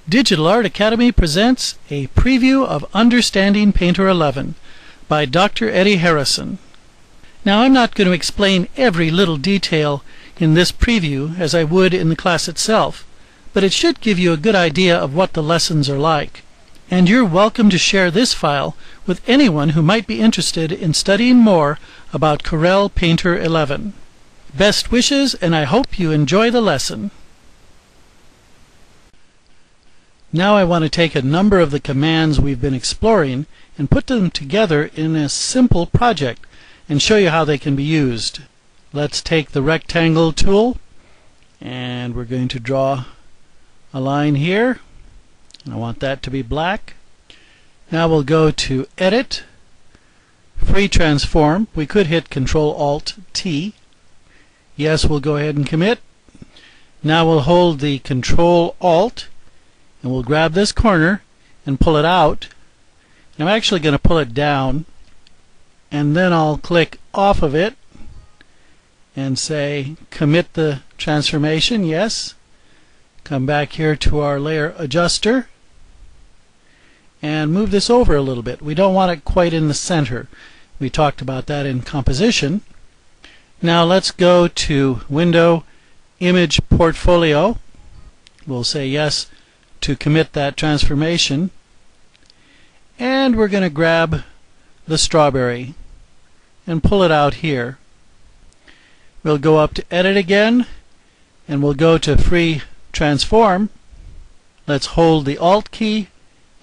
Digital Art Academy presents a preview of Understanding Painter 11 by DrEddie Harrison. Now, I'm not going to explain every little detail in this preview as I would in the class itself, but it should give you a good idea of what the lessons are like. And you're welcome to share this file with anyone who might be interested in studying more about Corel Painter 11. Best wishes, and I hope you enjoy the lesson. Now I want to take a number of the commands we've been exploring and put them together in a simple project and show you how they can be used. Let's take the rectangle tool and we're going to draw a line here. I want that to be black. Now we'll go to Edit, Free Transform. We could hit Control-Alt-T. Yes, we'll go ahead and commit. Now we'll hold the Control-Alt and we'll grab this corner and pull it out. And I'm actually going to pull it down, and then I'll click off of it and say commit the transformation. Yes. Come back here to our layer adjuster and move this over a little bit. We don't want it quite in the center. We talked about that in composition. Now let's go to Window, Image Portfolio. We'll say yes to commit that transformation, and we're going to grab the strawberry and pull it out here. We'll go up to Edit again and we'll go to Free Transform. Let's hold the Alt key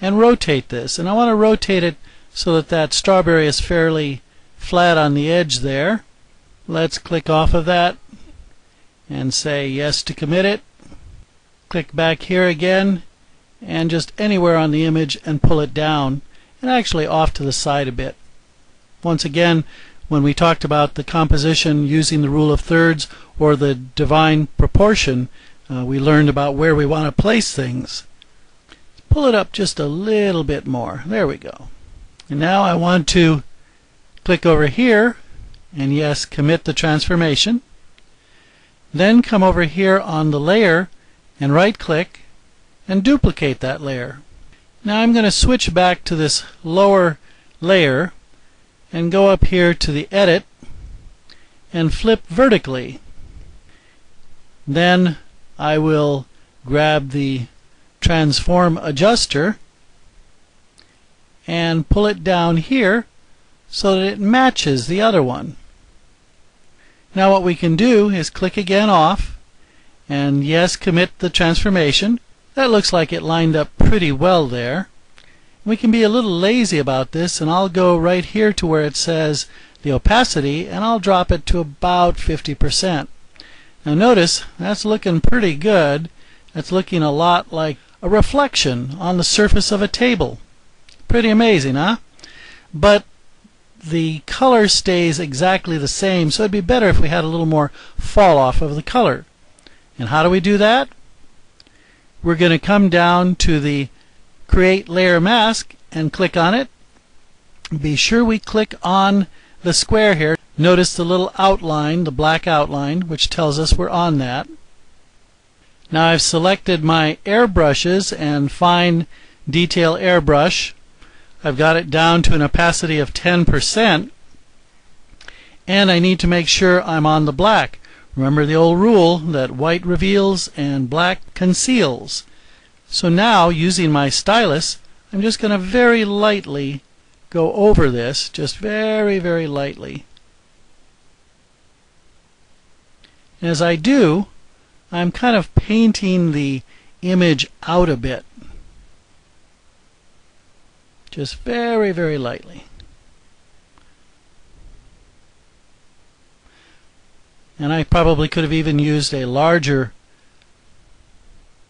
and rotate this, and I want to rotate it so that that strawberry is fairly flat on the edge there. Let's click off of that and say yes to commit it. Click back here again and just anywhere on the image and pull it down, and actually off to the side a bit. Once again, when we talked about the composition using the rule of thirds or the divine proportion, we learned about where we want to place things. Pull it up just a little bit more. There we go. And now I want to click over here and yes, commit the transformation. Then come over here on the layer and right click and duplicate that layer. Now I'm going to switch back to this lower layer and go up here to the Edit and flip vertically. Then I will grab the Transform Adjuster and pull it down here so that it matches the other one. Now what we can do is click again off and yes, commit the transformation. That looks like it lined up pretty well there. We can be a little lazy about this, and I'll go right here to where it says the opacity and I'll drop it to about 50%. Now notice that's looking pretty good. That's looking a lot like a reflection on the surface of a table. Pretty amazing, huh? But the color stays exactly the same, so it'd be better if we had a little more fall off of the color. And how do we do that? We're going to come down to the Create Layer Mask and click on it. Be sure we click on the square here. Notice the little outline, the black outline, which tells us we're on that. Now I've selected my airbrushes and Fine Detail Airbrush. I've got it down to an opacity of 10%, and I need to make sure I'm on the black. Remember the old rule that white reveals and black conceals. So now, using my stylus, I'm just going to very lightly go over this, just very, very lightly. And as I do, I'm kind of painting the image out a bit. Just very, very lightly. And I probably could have even used a larger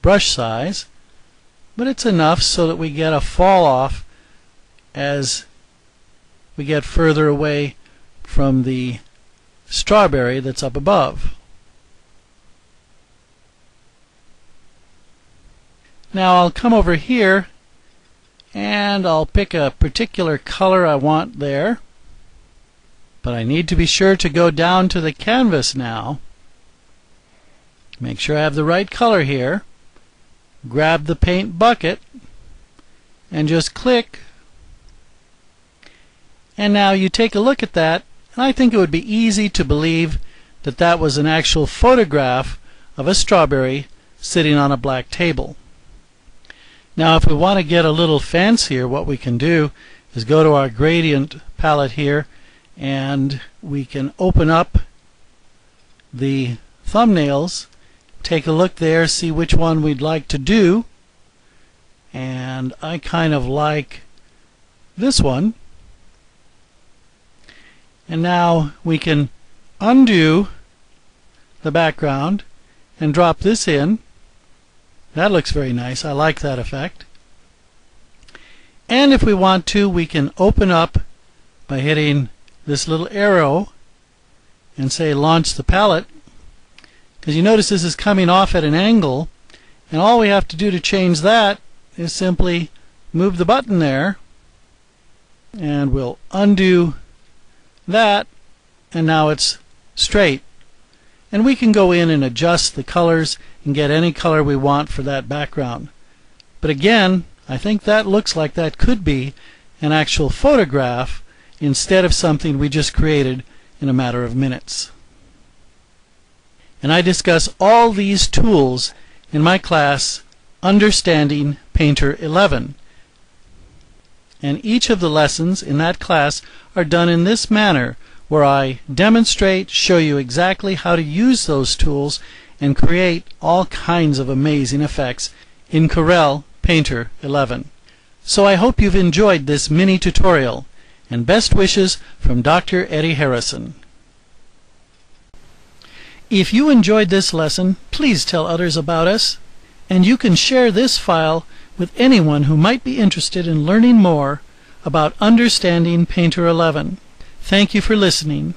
brush size, but it's enough so that we get a fall off as we get further away from the strawberry that's up above. Now I'll come over here and I'll pick a particular color I want there. But I need to be sure to go down to the canvas now. Make sure I have the right color here. grab the paint bucket and just click, and now you take a look at that, and I think it would be easy to believe that that was an actual photograph of a strawberry sitting on a black table. Now if we want to get a little fancier, what we can do is go to our gradient palette here, and we can open up the thumbnails, take a look there, see which one we'd like to do, and I kind of like this one. And now we can undo the background and drop this in. That looks very nice. I like that effect. And if we want to, we can open up by hitting this little arrow and say launch the palette, because you notice this is coming off at an angle, and all we have to do to change that is simply move the button there, and we'll undo that, and now it's straight. And we can go in and adjust the colors and get any color we want for that background. But again, I think that looks like that could be an actual photograph instead of something we just created in a matter of minutes. And I discuss all these tools in my class, Understanding Painter 11. And each of the lessons in that class are done in this manner, where I demonstrate, show you exactly how to use those tools, and create all kinds of amazing effects in Corel Painter 11. So I hope you've enjoyed this mini tutorial, and best wishes from Dr. Eddie Harrison. If you enjoyed this lesson, please tell others about us, and you can share this file with anyone who might be interested in learning more about Understanding Painter 11. Thank you for listening.